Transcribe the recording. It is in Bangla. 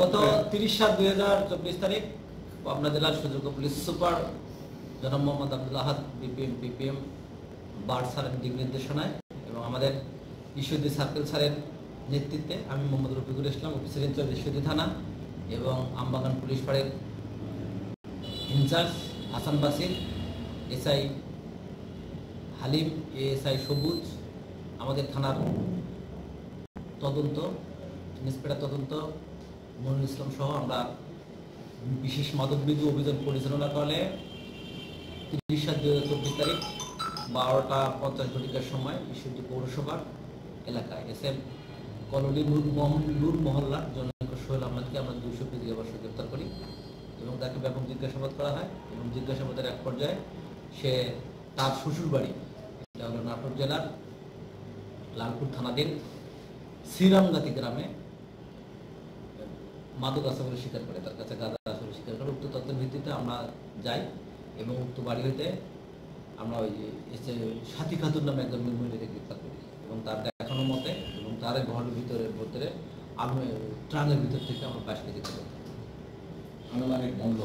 গত 30/7/2024 তারিখ পাবনা জেলার সুযোগ্য পুলিশ সুপার জনাব মোহাম্মদ আব্দুল আহাদ বিপিএম বার্ড স্যারের দিক নির্দেশনায় এবং আমাদের ঈশ্বরদী সার্কেল স্যারের নেতৃত্বে আমি মোহাম্মদ রফিকুল ইসলাম, অফিসার ইনচার্জ ঈশ্বরদী থানা, এবং আমবাগান পুলিশ ফাঁড়ির ইনচার্জ হাসান বাসির, এসআই হালিম, এএসআই সবুজ, আমাদের থানার তদন্ত ইন্সপেক্টর তদন্ত মনিরুল ইসলাম সহ আমরা বিশেষ মাদকবিধি অভিযান পরিচালনা করে 30/7/2024 তারিখ 12টা 50 সময় ঈশ্বরদী পৌরসভার এলাকায় এসএম কলোনি নূর মহল্লার জনৈক সোহেল আহমেদকে আমরা 200 কেজি অবশ্যই গ্রেপ্তার করি এবং তাকে ব্যাপক জিজ্ঞাসাবাদ করা হয় এবং জিজ্ঞাসাবাদের এক পর্যায়ে সে তার শ্বশুর বাড়ি, এটা হলো নাটোর জেলার লালপুর থানাধীন শ্রীরামগাতি গ্রামে মাদক আছে বলে স্বীকার করে, তার কাছে গাঁজা আছে বলে স্বীকার করে। উক্ত তথ্যের ভিত্তিতে আমরা যাই এবং উক্ত বাড়ি হইতে আমরা ওই সাথী খাতুন নামে একজন মহিলাকে গ্রেপ্তার করি এবং তার দেখানো মতে এবং তার ঘরের ভিতরে ট্রানের ভিতর থেকে আমরা 22 কেজি আনুমানিক মূল্য